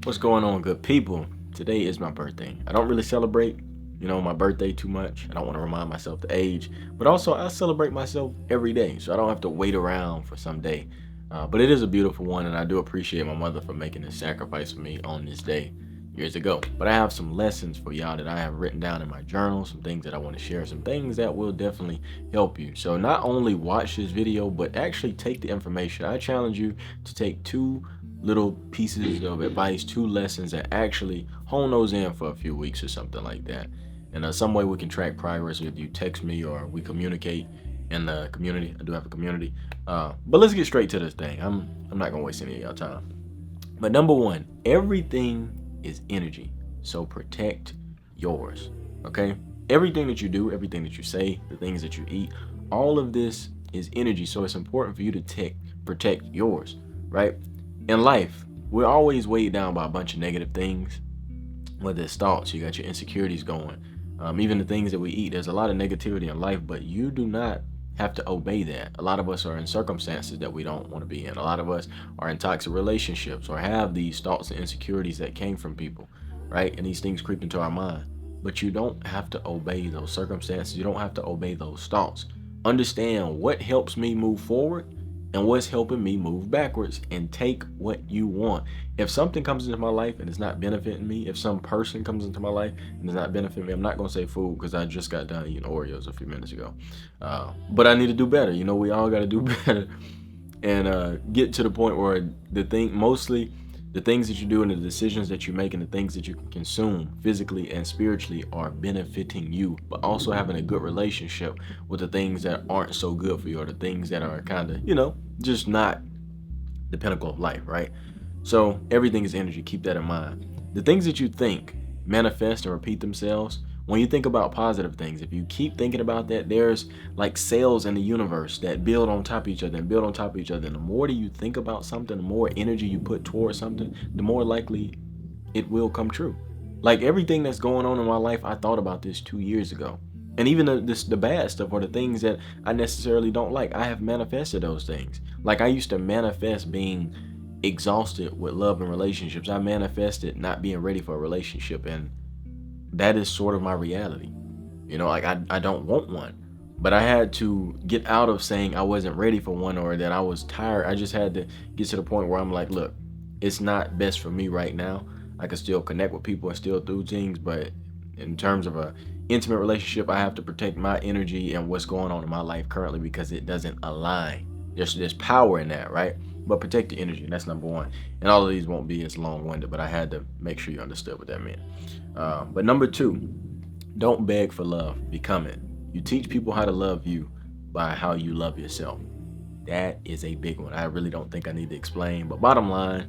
What's going on, good people? Today is my birthday. I don't really celebrate, my birthday too much. I don't want to remind myself the age, but also I celebrate myself every day, so I don't have to wait around for some day. But it is a beautiful one, and I do appreciate my mother for making this sacrifice for me on this day years ago. But I have some lessons for y'all that I have written down in my journal, some things that I want to share, some things that will definitely help you. So not only watch this video, but actually take the information. I challenge you to take two little pieces of advice, two lessons, and actually hone those in for a few weeks or something like that. And some way we can track progress if you text me or we communicate in the community. I do have a community. But let's get straight to this thing. I'm not gonna waste any of y'all time. But number one, everything is energy. So protect yours. Okay? Everything that you do, everything that you say, the things that you eat, all of this is energy. So it's important for you to protect yours, right? In life, we're always weighed down by a bunch of negative things, whether it's thoughts, you got your insecurities going, even the things that we eat. There's a lot of negativity in life, but you do not have to obey that. A lot of us are in circumstances that we don't want to be in. A lot of us are in toxic relationships or have these thoughts and insecurities that came from people, right? And these things creep into our mind. But you don't have to obey those circumstances. You don't have to obey those thoughts. Understand what helps me move forward and what's helping me move backwards, and take what you want. If something comes into my life and it's not benefiting me, if some person comes into my life and it's not benefiting me, I'm not gonna say food because I just got done eating Oreos a few minutes ago. But I need to do better. We all got to do better and get to the point where mostly the things that you do and the decisions that you make and the things that you can consume physically and spiritually are benefiting you, but also having a good relationship with the things that aren't so good for you, or the things that are kind of, just not the pinnacle of life, right? So everything is energy. Keep that in mind. The things that you think manifest and repeat themselves. When you think about positive things, if you keep thinking about that, there's like cells in the universe that build on top of each other and build on top of each other. And the more that you think about something, the more energy you put towards something, the more likely it will come true. Like everything that's going on in my life, I thought about this 2 years ago. And even the bad stuff, or the things that I necessarily don't like, I have manifested those things. Like I used to manifest being exhausted with love and relationships. I manifested not being ready for a relationship, and that is sort of my reality. Like I don't want one, but I had to get out of saying I wasn't ready for one or that I was tired. I just had to get to the point where I'm like, look, it's not best for me right now. I can still connect with people and still do things, but in terms of a intimate relationship, I have to protect my energy and what's going on in my life currently, because it doesn't align. There's power in that, right? But protect your energy. That's number one. And all of these won't be as long-winded, but I had to make sure you understood what that meant. But number two, don't beg for love. Become it. You teach people how to love you by how you love yourself. That is a big one. I really don't think I need to explain. But bottom line,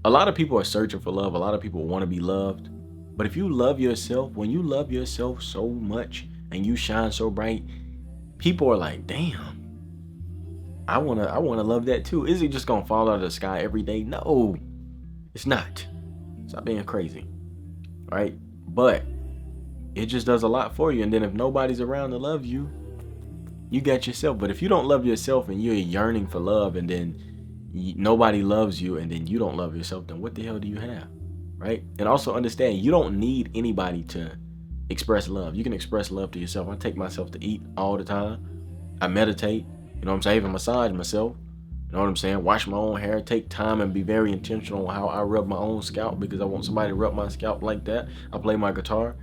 a lot of people are searching for love. A lot of people want to be loved. But if you love yourself, when you love yourself so much and you shine so bright, people are like, damn, I wanna love that too. Is it just gonna fall out of the sky every day? No, it's not. Stop being crazy, right? But it just does a lot for you. And then if nobody's around to love you, you got yourself. But if you don't love yourself and you're yearning for love, and then nobody loves you, and then you don't love yourself, then what the hell do you have, right? And also understand, you don't need anybody to express love. You can express love to yourself. I take myself to eat all the time. I meditate. You know what I'm saying? I even massage myself. You know what I'm saying? Wash my own hair. Take time and be very intentional on how I rub my own scalp, because I want somebody to rub my scalp like that. I play my guitar,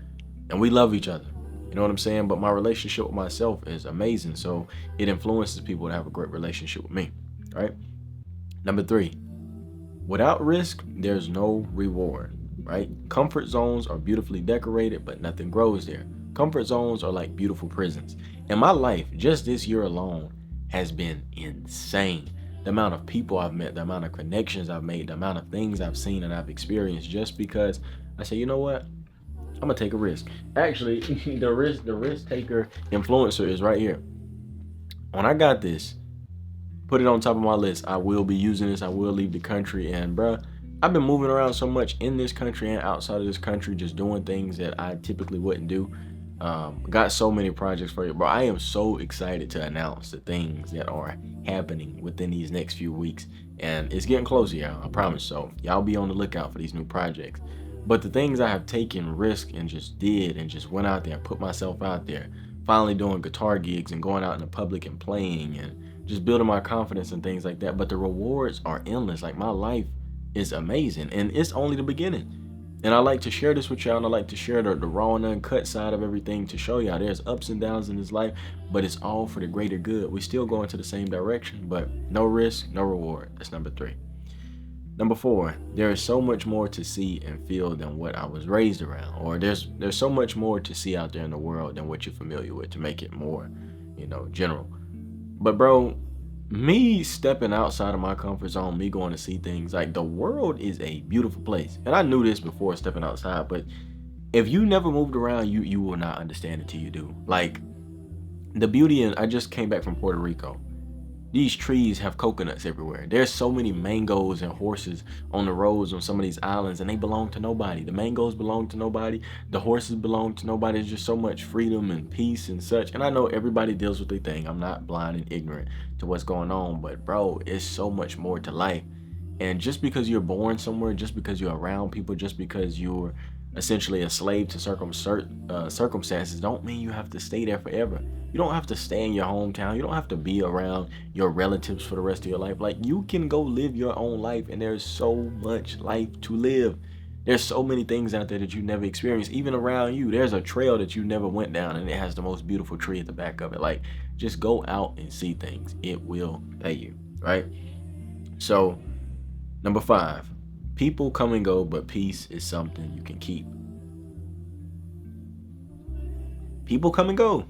and we love each other. You know what I'm saying? But my relationship with myself is amazing, so it influences people to have a great relationship with me, right? Number three, without risk, there's no reward, right? Comfort zones are beautifully decorated, but nothing grows there. Comfort zones are like beautiful prisons. In my life, just this year alone, has been insane. The amount of people I've met, the amount of connections I've made, the amount of things I've seen and I've experienced, just because I say, you know what? I'm gonna take a risk. Actually, the risk taker influencer is right here. When I got this, put it on top of my list. I will be using this. I will leave the country. And bruh, I've been moving around so much in this country and outside of this country, just doing things that I typically wouldn't do. Got so many projects for you, bro. I am so excited to announce the things that are happening within these next few weeks. And it's getting closer, y'all. I promise. So y'all be on the lookout for these new projects. But the things I have taken risk and just did and just went out there and put myself out there, finally doing guitar gigs and going out in the public and playing and just building my confidence and things like that. But the rewards are endless. Like my life is amazing and it's only the beginning. And I like to share this with y'all, and I like to share the raw and uncut side of everything to show y'all there's ups and downs in this life, but it's all for the greater good. We still go into the same direction, but no risk, no reward. That's number 3. Number 4, there is so much more to see and feel than what I was raised around, or there's so much more to see out there in the world than what you're familiar with to make it more, general. But bro, me stepping outside of my comfort zone, me going to see things, like the world is a beautiful place. And I knew this before stepping outside, but if you never moved around, you will not understand it till you do. Like the beauty in, I just came back from Puerto Rico. These trees have coconuts everywhere. There's so many mangoes and horses on the roads on some of these islands, and they belong to nobody. The mangoes belong to nobody. The horses belong to nobody. There's just so much freedom and peace and such. And I know everybody deals with their thing. I'm not blind and ignorant to what's going on, but bro, it's so much more to life. And just because you're born somewhere, just because you're around people, just because you're essentially a slave to circumstances, don't mean you have to stay there forever. You don't have to stay in your hometown. You don't have to be around your relatives for the rest of your life. Like you can go live your own life, and there's so much life to live. There's so many things out there that you never experienced, even around you. There's a trail that you never went down, and it has the most beautiful tree at the back of it. Like, just go out and see things. It will pay you, right? So, number 5, people come and go, but peace is something you can keep. People come and go,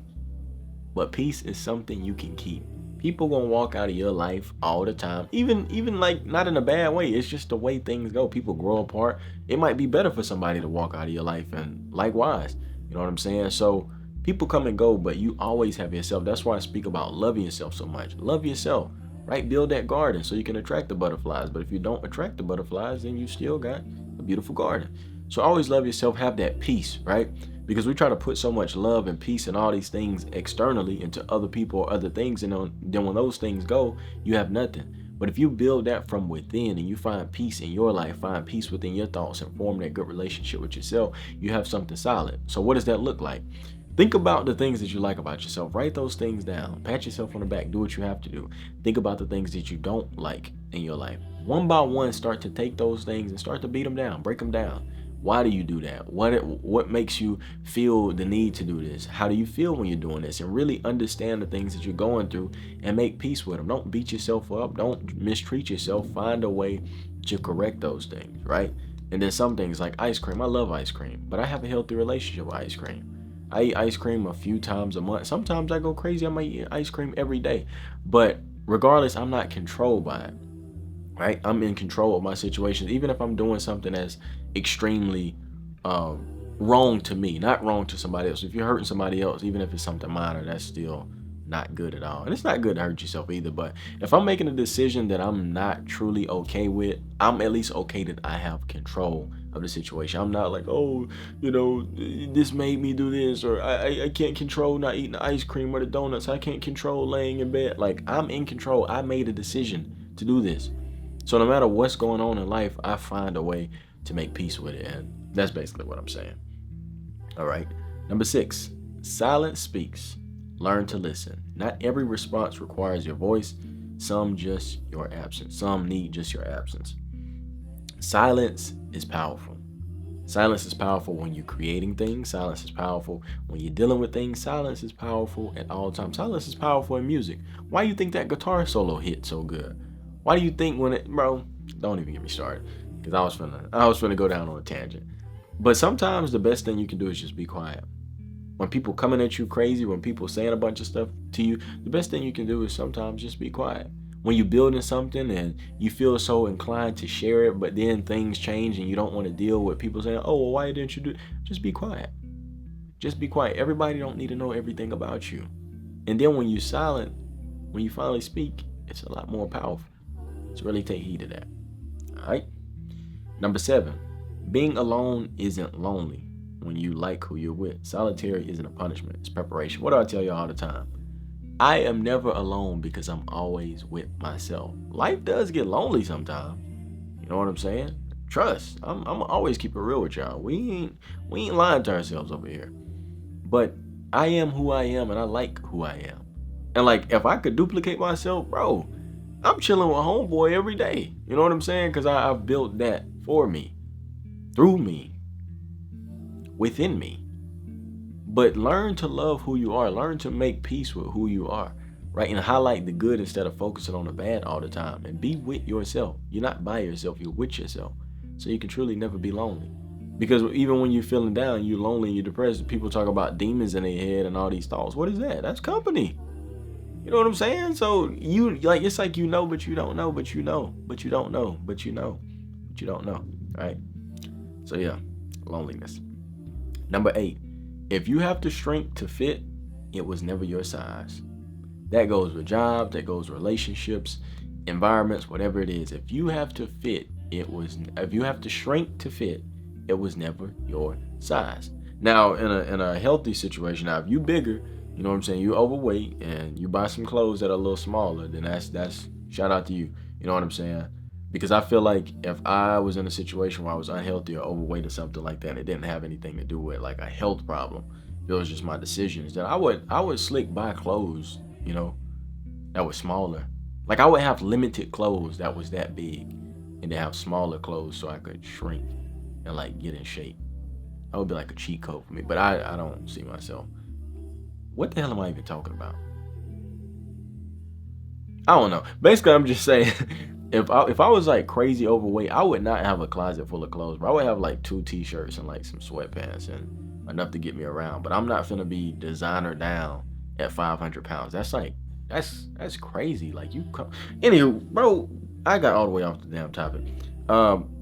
but peace is something you can keep. People gonna walk out of your life all the time, even like not in a bad way. It's just the way things go. People grow apart. It might be better for somebody to walk out of your life, and likewise, you know what I'm saying? So people come and go, but you always have yourself. That's why I speak about loving yourself so much. Love yourself, right? Build that garden so you can attract the butterflies. But if you don't attract the butterflies, then you still got a beautiful garden. So always love yourself, have that peace, right? Because we try to put so much love and peace and all these things externally into other people or other things, and then when those things go, you have nothing. But if you build that from within and you find peace in your life, find peace within your thoughts, and form that good relationship with yourself, you have something solid. So what does that look like? Think about the things that you like about yourself. Write those things down. Pat yourself on the back. Do what you have to do. Think about the things that you don't like in your life. One by one, start to take those things and start to beat them down, break them down. Why do you do that? What makes you feel the need to do this? How do you feel when you're doing this? And really understand the things that you're going through and make peace with them. Don't beat yourself up. Don't mistreat yourself. Find a way to correct those things, right? And then some things like ice cream. I love ice cream, but I have a healthy relationship with ice cream. I eat ice cream a few times a month. Sometimes I go crazy. I might eat ice cream every day. But regardless, I'm not controlled by it. Right? I'm in control of my situations, even if I'm doing something that's extremely wrong to me, not wrong to somebody else. If you're hurting somebody else, even if it's something minor, that's still not good at all. And it's not good to hurt yourself either. But if I'm making a decision that I'm not truly okay with, I'm at least okay that I have control of the situation. I'm not like, oh, this made me do this, or I can't control not eating the ice cream or the donuts. I can't control laying in bed. Like, I'm in control. I made a decision to do this. So no matter what's going on in life, I find a way to make peace with it. And that's basically what I'm saying. All right. Number 6, silence speaks. Learn to listen. Not every response requires your voice. Some just your absence. Some need just your absence. Silence is powerful. Silence is powerful when you're creating things. Silence is powerful when you're dealing with things. Silence is powerful at all times. Silence is powerful in music. Why do you think that guitar solo hit so good? Why do you think bro, don't even get me started, because I was finna go down on a tangent. But sometimes the best thing you can do is just be quiet. When people coming at you crazy, when people saying a bunch of stuff to you, the best thing you can do is sometimes just be quiet. When you're building something and you feel so inclined to share it, but then things change and you don't want to deal with people saying, oh, well, why didn't you do it? Just be quiet. Just be quiet. Everybody don't need to know everything about you. And then when you're silent, when you finally speak, it's a lot more powerful. So really take heed of that. All right. Number 7, being alone isn't lonely. when you like who you're with. Solitary isn't a punishment, it's preparation. What do I tell you all the time? I am never alone because I'm always with myself. Life does get lonely sometimes. You know what I'm saying? Trust. I'm always keep it real with y'all. We ain't lying to ourselves over here. But I am who I am and I like who I am. And like if I could duplicate myself, bro, I'm chilling with homeboy every day. You know what I'm saying? Because I've built that for me, through me, within me. But learn to love who you are. Learn to make peace with who you are, right? And highlight the good instead of focusing on the bad all the time. And be with yourself. You're not by yourself. You're with yourself. So you can truly never be lonely. Because even when you're feeling down, you're lonely, you're depressed, people talk about demons in their head and all these thoughts. What is that? That's company. You know what I'm saying? So you like it's like you know, but you don't know, but you know, but you don't know, but you know, but you don't know. Right? So yeah, loneliness. Number 8, if you have to shrink to fit, it was never your size. That goes with jobs, that goes with relationships, environments, whatever it is. If you have to fit, if you have to shrink to fit, it was never your size. Now, in a healthy situation, now if you bigger, you know what I'm saying, you overweight and you buy some clothes that are a little smaller, then that's shout out to you. You know what I'm saying? Because I feel like if I was in a situation where I was unhealthy or overweight or something like that, and it didn't have anything to do with like a health problem, it was just my decisions, then I would slick buy clothes, you know, that was smaller. Like I would have limited clothes that was that big, and then have smaller clothes so I could shrink and like get in shape. That would be like a cheat code for me, but I don't see myself. What the hell am I even talking about? I don't know. Basically, I'm just saying, if I was like crazy overweight, I would not have a closet full of clothes, but I would have like 2 t-shirts and like some sweatpants and enough to get me around. But I'm not finna be designer down at 500 pounds. That's like, that's crazy. Like you come. Anywho, bro, I got all the way off the damn topic.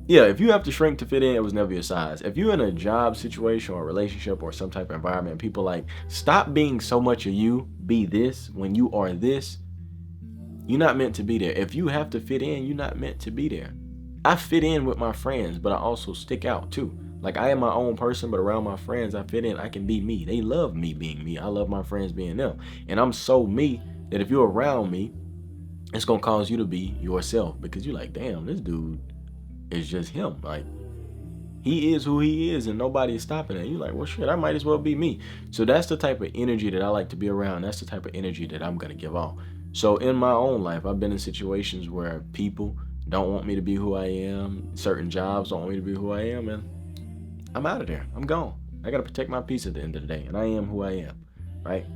Yeah, if you have to shrink to fit in, it was never your size. If you're in a job situation or a relationship or some type of environment, people like, stop being so much of you, be this when you are this, you're not meant to be there. If you have to fit in, you're not meant to be there. I fit in with my friends, but I also stick out too. Like I am my own person, but around my friends, I fit in. I can be me. They love me being me. I love my friends being them. And I'm so me that if you're around me, it's going to cause you to be yourself because you're like, damn, this dude is just him. Like he is who he is and nobody is stopping it. You're like, well, shit, I might as well be me. So that's the type of energy that I like to be around. That's the type of energy that I'm going to give off. So in my own life, I've been in situations where people don't want me to be who I am. Certain jobs don't want me to be who I am. And I'm out of there. I'm gone. I got to protect my peace at the end of the day. And I am who I am. Right?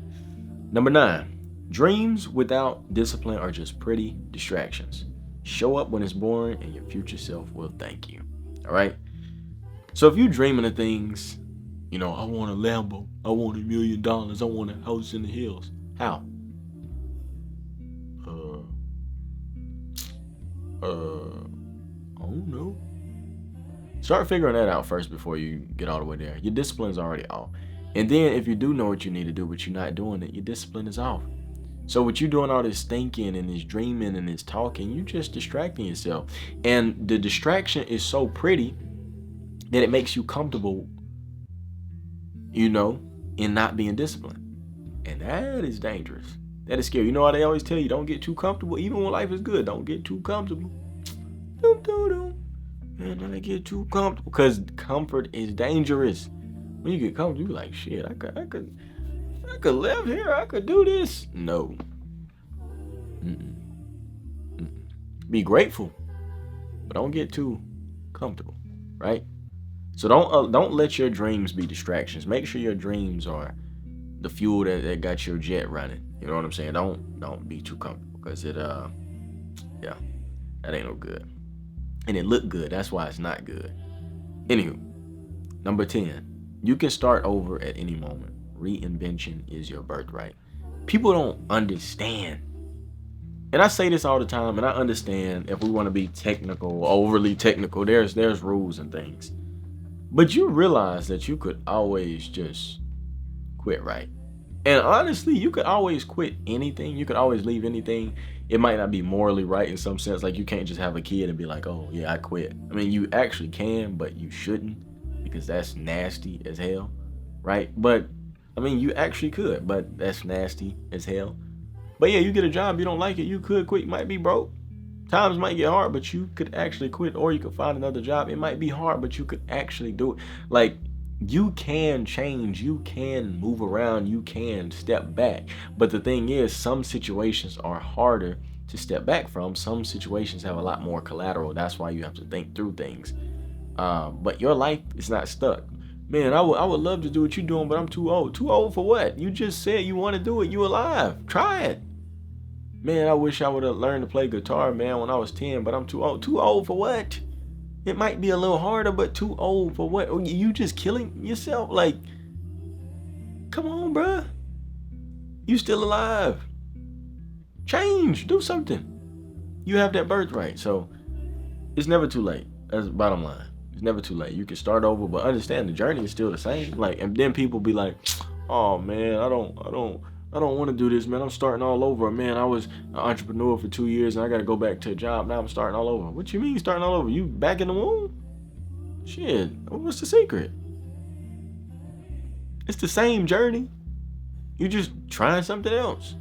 Number 9, dreams without discipline are just pretty distractions. Show up when it's boring and your future self will thank you. All right? So if you're dreaming of things, you know, I want a Lambo, I want $1 million, I want a house in the hills. How? I don't know. Start figuring that out first before you get all the way there. Your discipline's already off. And then if you do know what you need to do, but you're not doing it, your discipline is off. So what you doing all this thinking and this dreaming and this talking, you just distracting yourself. And the distraction is so pretty that it makes you comfortable, you know, in not being disciplined. And that is dangerous. That is scary. You know how they always tell you, don't get too comfortable. Even when life is good, don't get too comfortable. And don't get too comfortable. Because comfort is dangerous. When you get comfortable, you're like, shit, I could live here. I could do this. No. Be grateful, but don't get too comfortable, right? So don't let your dreams be distractions. Make sure your dreams are the fuel that got your jet running. You know what I'm saying? Don't be too comfortable because it yeah, that ain't no good. And it looked good. That's why it's not good. Anywho, number 10, you can start over at any moment. Reinvention is your birthright. People don't understand. And I say this all the time, and I understand if we want to be technical, overly technical, there's rules and things. But you realize that you could always just quit, right? And honestly, you could always quit anything. You could always leave anything. It might not be morally right in some sense. Like you can't just have a kid and be like, oh yeah, I quit. I mean, you actually can, but you shouldn't. because that's nasty as hell, right? But I mean, you actually could, but that's nasty as hell. But yeah, you get a job, you don't like it, you could quit. You might be broke. Times might get hard, but you could actually quit, or you could find another job. It might be hard, but you could actually do it. Like, you can change, you can move around, you can step back. But the thing is, some situations are harder to step back from. Some situations have a lot more collateral. That's why you have to think through things. But your life is not stuck. Man, I would love to do what you're doing, but I'm too old. Too old for what? You just said you want to do it. You alive. Try it. Man, I wish I would have learned to play guitar, man, when I was 10, but I'm too old. Too old for what? It might be a little harder, but too old for what? You just killing yourself? Like, come on, bruh. You still alive. Change. Do something. You have that birthright. So it's never too late. That's the bottom line. It's never too late. You can start over, but understand the journey is still the same. Like, and then people be like, oh man, I don't want to do this, man. I'm starting all over. Man, I was an entrepreneur for 2 years and I got to go back to a job. Now I'm starting all over. What you mean starting all over? You back in the womb? Shit, what's the secret? It's the same journey. You just trying something else.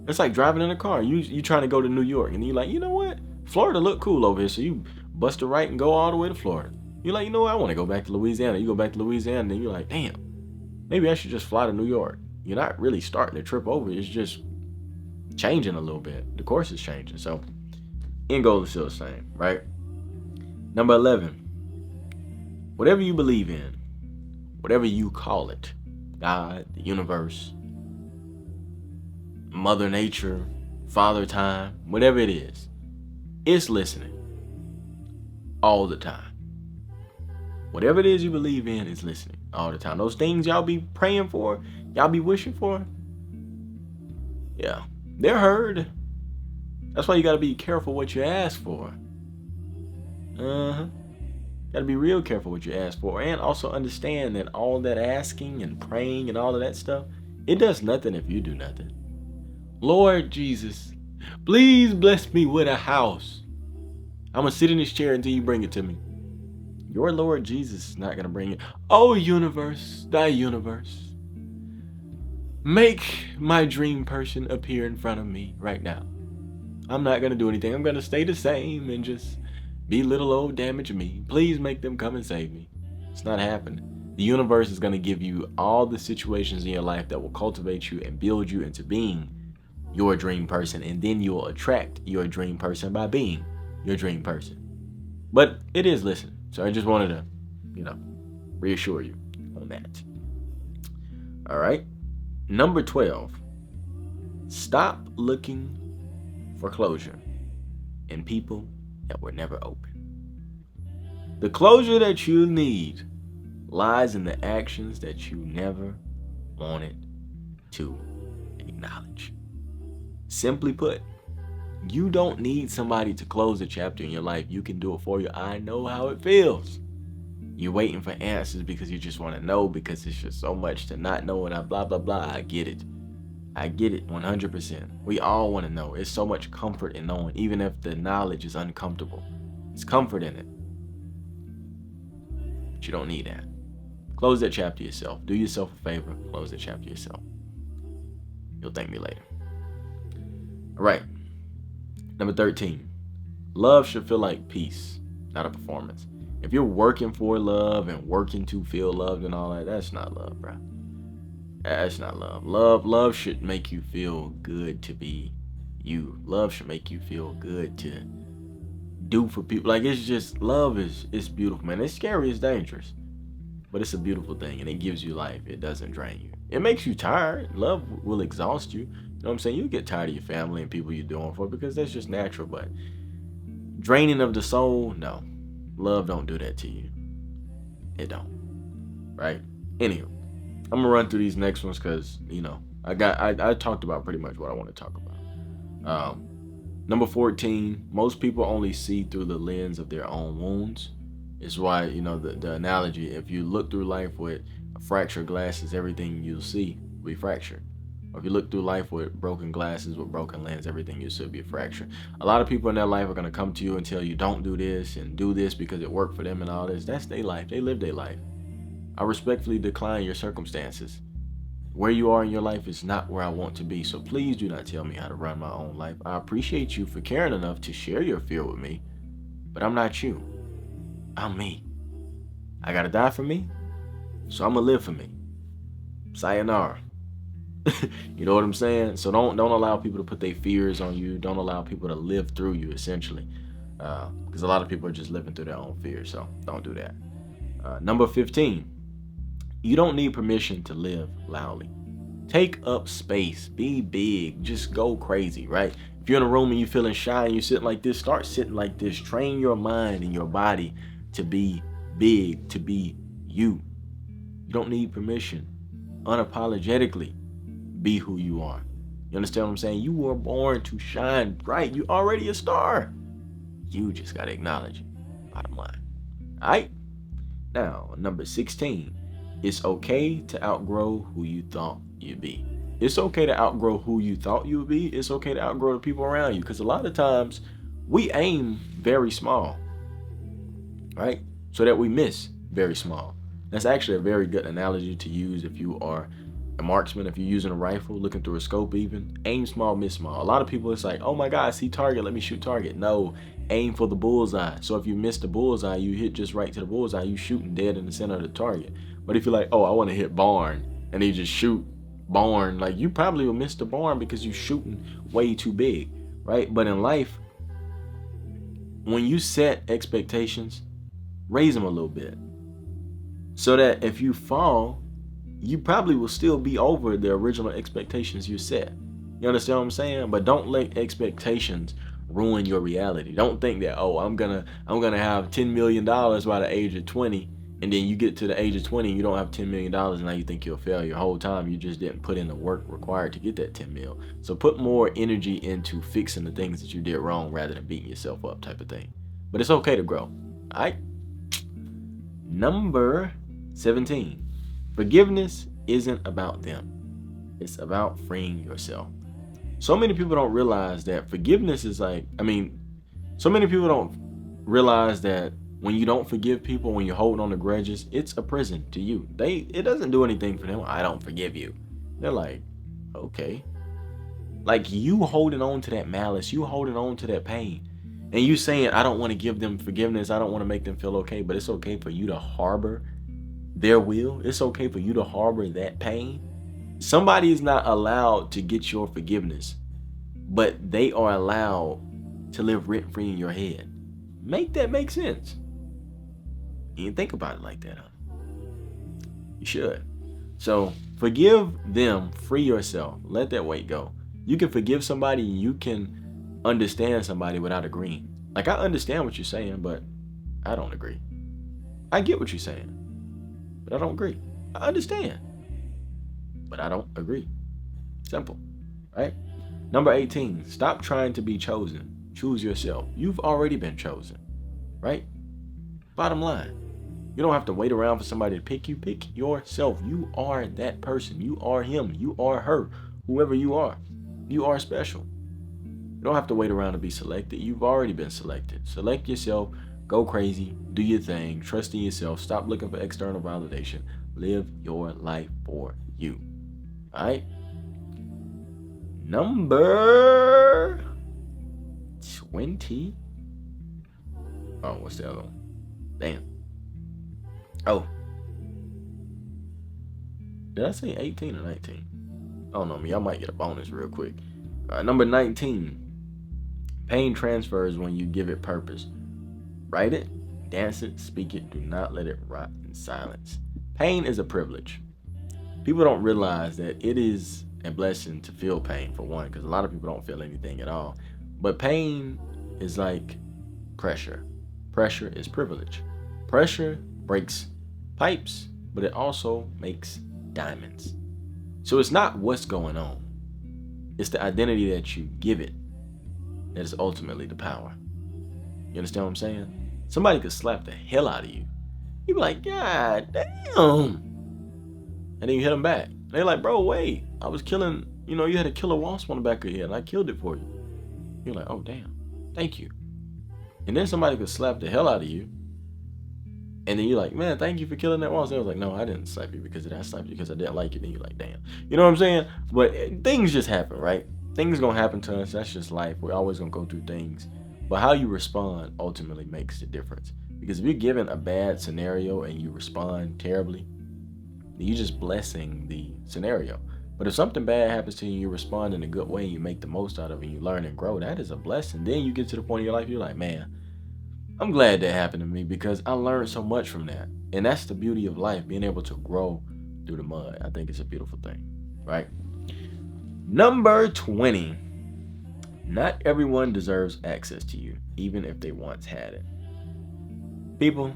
It's like driving in a car. You trying to go to New York and you like, you know what? Florida look cool over here. So you bust a right and go all the way to Florida. You're like, you know what? I want to go back to Louisiana. You go back to Louisiana and you're like, damn, maybe I should just fly to New York. You're not really starting the trip over. It's just changing a little bit. The course is changing. So end goal is still the same, right? Number 11, whatever you believe in, whatever you call it, God, the universe, Mother Nature, Father Time, whatever it is, it's listening all the time. Whatever it is you believe in is listening all the time. Those things y'all be praying for, y'all be wishing for, yeah, they're heard. That's why you gotta be careful what you ask for. Gotta be real careful what you ask for, and also understand that all that asking and praying and all of that stuff, it does nothing if you do nothing. Lord Jesus, please bless me with a house. I'm gonna sit in this chair until you bring it to me. Your Lord Jesus is not gonna bring it. Oh universe, thy universe, make my dream person appear in front of me right now. I'm not gonna do anything. I'm gonna stay the same and just be little old damaged me. Please make them come and save me. It's not happening. The universe is gonna give you all the situations in your life that will cultivate you and build you into being your dream person, and then you will attract your dream person by being your dream person. But it is listening. So I just wanted to, reassure you on that. All right. Number 12, stop looking for closure in people that were never open. The closure that you need lies in the actions that you never wanted to acknowledge. Simply put, you don't need somebody to close a chapter in your life. You can do it for you. I know how it feels. You're waiting for answers because you just want to know, because it's just so much to not know and blah, blah, blah. I get it. I get it 100%. We all want to know. It's so much comfort in knowing, even if the knowledge is uncomfortable. It's comfort in it. But you don't need that. Close that chapter yourself. Do yourself a favor. Close that chapter yourself. You'll thank me later. All right. Number 13. Love should feel like peace, not a performance. If you're working for love and working to feel loved and all that, that's not love, bro. That's not love. Love should make you feel good to be you. Love should make you feel good to do for people. Like, it's just, love it's beautiful, man. It's scary, it's dangerous, but it's a beautiful thing, and it gives you life. It doesn't drain you. It makes you tired. Love will exhaust you. You know what I'm saying? You get tired of your family and people you're doing for, because that's just natural. But draining of the soul, no. Love don't do that to you. It don't. Right? Anywho, I'm gonna run through these next ones because, I talked about pretty much what I want to talk about. Number 14, most people only see through the lens of their own wounds. It's why, the analogy, if you look through life with fractured glasses, everything you'll see will be fractured. Or if you look through life with broken glasses, with broken lens, everything you should be a fracture. A lot of people in their life are going to come to you and tell you, don't do this and do this because it worked for them and all this. That's their life. They live their life. I respectfully decline your circumstances. Where you are in your life is not where I want to be. So please do not tell me how to run my own life. I appreciate you for caring enough to share your fear with me, but I'm not you. I'm me. I gotta die for me, so I'm gonna live for me. Sayonara. You know what I'm saying? So don't allow people to put their fears on you. Don't allow people to live through you, essentially, because a lot of people are just living through their own fears. So don't do that. Number 15. You don't need permission to live loudly. Take up space. Be big. Just go crazy, right? If you're in a room and you're feeling shy and you're sitting like this, start sitting like this. Train your mind and your body to be big, to be you. You don't need permission. Unapologetically be who you are. You understand what I'm saying? You were born to shine bright. You already a star. You just got to acknowledge it. Bottom line. All right? Now, number 16. It's okay to outgrow who you thought you'd be. It's okay to outgrow who you thought you would be. It's okay to outgrow the people around you, because a lot of times we aim very small, right? So that we miss very small. That's actually a very good analogy to use if you are a marksman, if you're using a rifle, looking through a scope even. Aim small, miss small. A lot of people, it's like, oh my God, I see target, let me shoot target. No, aim for the bullseye. So if you miss the bullseye, you hit just right to the bullseye, you shooting dead in the center of the target. But if you're like, oh, I want to hit barn, and you just shoot barn, like you probably will miss the barn because you're shooting way too big, right? But in life, when you set expectations, raise them a little bit, so that if you fall, you probably will still be over the original expectations you set. You understand what I'm saying? But don't let expectations ruin your reality. Don't think that, oh, I'm gonna have $10 million by the age of 20, and then you get to the age of 20 and you don't have $10 million, and now you think you'll fail. Your whole time you just didn't put in the work required to get that 10 mil. So put more energy into fixing the things that you did wrong rather than beating yourself up, type of thing. But it's okay to grow. All right. Number 17. Forgiveness isn't about them. It's about freeing yourself. So many people don't realize that forgiveness is so many people don't realize that when you don't forgive people, when you're holding on to grudges, it's a prison to you. It doesn't do anything for them. I don't forgive you. They're like, okay. Like, you holding on to that malice, you holding on to that pain, and you saying, I don't want to give them forgiveness, I don't want to make them feel okay, but it's okay for you to harbor their will. It's okay for you to harbor that pain. Somebody is not allowed to get your forgiveness, but they are allowed to live rent free in your head. Make that make sense. You didn't think about it like that, huh? You should. So forgive them, free yourself, let that weight go. You can forgive somebody, you can understand somebody without agreeing. Like, I understand what you're saying, but I don't agree. I get what you're saying, but I don't agree. I understand, but I don't agree. Simple, right? Number 18, stop trying to be chosen. Choose yourself. You've already been chosen, right? Bottom line, you don't have to wait around for somebody to pick you. Pick yourself. You are that person. You are him. You are her. Whoever you are special. You don't have to wait around to be selected. You've already been selected. Select yourself. Go crazy. Do your thing. Trust in yourself. Stop looking for external validation. Live your life for you. All right? Number 20. Oh, what's the other one? Damn. Oh. Did I say 18 or 19? I don't know, me. I might get a bonus real quick. Number 19. Pain transfers when you give it purpose. Write it, dance it, speak it. Do not let it rot in silence. Pain is a privilege. People don't realize that it is a blessing to feel pain, for one, because a lot of people don't feel anything at all. But pain is like pressure. Pressure is privilege. Pressure breaks pipes, but it also makes diamonds. So it's not what's going on. It's the identity that you give it that is ultimately the power. You understand what I'm saying? Somebody could slap the hell out of you. You be like, God damn. And then you hit them back. They're like, bro, wait. I was killing, you know, you had a killer wasp on the back of your head and I killed it for you. You're like, oh, damn, thank you. And then somebody could slap the hell out of you. And then you're like, man, thank you for killing that wasp. They was like, no, I didn't slap you because of that. I slapped you because I didn't like it. And you're like, damn. You know what I'm saying? But things just happen, right? Things going to happen to us. That's just life. We're always going to go through things. But how you respond ultimately makes the difference. Because if you're given a bad scenario and you respond terribly, you're just blessing the scenario. But if something bad happens to you and you respond in a good way and you make the most out of it and you learn and grow, that is a blessing. Then you get to the point in your life, you're like, man, I'm glad that happened to me because I learned so much from that. And that's the beauty of life, being able to grow through the mud. I think it's a beautiful thing, right? Number 20. Not everyone deserves access to you, even if they once had it. People,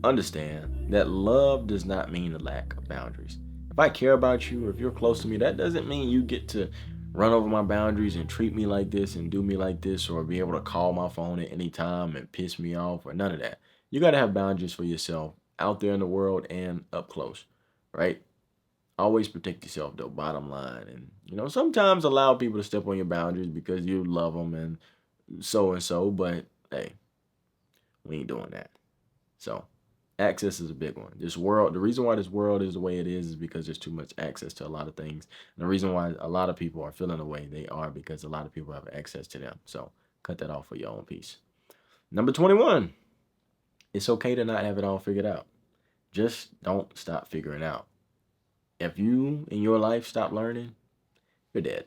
understand that love does not mean a lack of boundaries. If I care about you, or if you're close to me, that doesn't mean you get to run over my boundaries and treat me like this and do me like this, or be able to call my phone at any time and piss me off, or none of that. You got to have boundaries for yourself out there in the world and up close, right? Always protect yourself, though, bottom line. And, you know, sometimes allow people to step on your boundaries because you love them and so, but hey, we ain't doing that. So, access is a big one. This world, the reason why this world is the way it is because there's too much access to a lot of things. And the reason why a lot of people are feeling the way they are because a lot of people have access to them. So cut that off for your own peace. Number 21, it's okay to not have it all figured out. Just don't stop figuring out. If you in your life stop learning, you're dead.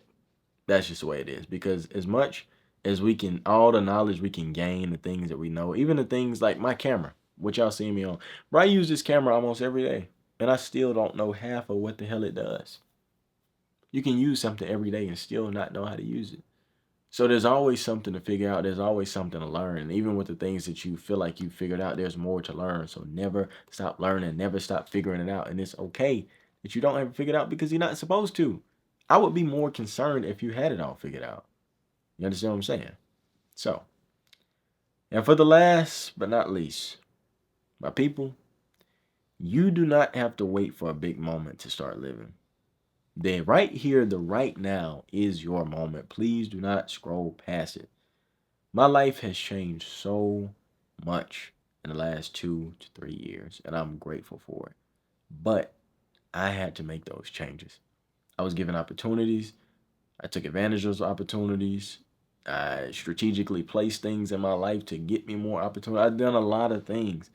That's just the way it is. Because as much as we can, all the knowledge we can gain, the things that we know, even the things like my camera, what y'all see me on. But I use this camera almost every day, and I still don't know half of what the hell it does. You can use something every day and still not know how to use it. So there's always something to figure out. There's always something to learn. And even with the things that you feel like you figured out, there's more to learn. So never stop learning, never stop figuring it out. And it's okay that you don't have it figured out because you're not supposed to. I would be more concerned if you had it all figured out. You understand what I'm saying? So, and for the last but not least, my people, you do not have to wait for a big moment to start living. The right here, the right now is your moment. Please do not scroll past it. My life has changed so much in the last 2 to 3 years, and I'm grateful for it. But I had to make those changes. I was given opportunities. I took advantage of those opportunities. I strategically placed things in my life to get me more opportunity. I've done a lot of things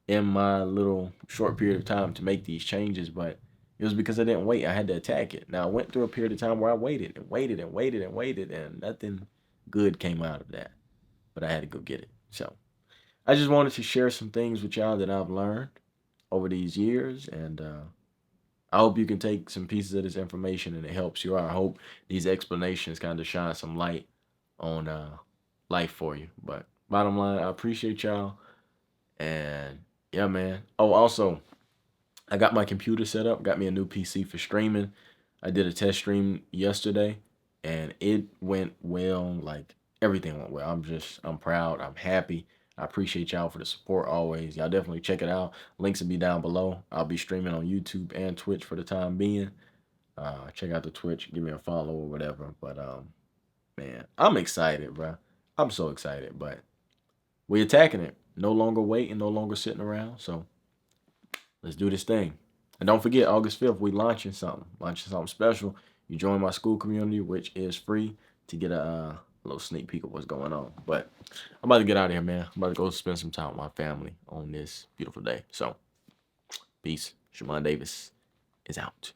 in my little short period of time to make these changes, but it was because I didn't wait. I had to attack it. Now I went through a period of time where I waited and waited and waited and waited, and nothing good came out of that. But I had to go get it. So I just wanted to share some things with y'all that I've learned over these years, and I hope you can take some pieces of this information and it helps you out. I hope these explanations kind of shine some light on life for you. But bottom line, I appreciate y'all. And yeah, man. Oh, also, I got my computer set up, got me a new PC for streaming. I did a test stream yesterday and it went well. Like everything went well. I'm proud. I'm happy. I appreciate y'all for the support always. Y'all definitely check it out. Links will be down below. I'll be streaming on YouTube and Twitch for the time being. Check out the Twitch, give me a follow or whatever. But man, I'm excited, bro. I'm so excited, but we attacking it. No longer waiting, no longer sitting around. So let's do this thing. And don't forget, August 5th, we launching something special. You join my school community, which is free, to get a little sneak peek of what's going on. But I'm about to get out of here, man. I'm about to go spend some time with my family on this beautiful day. So, peace. Shimon Davis is out.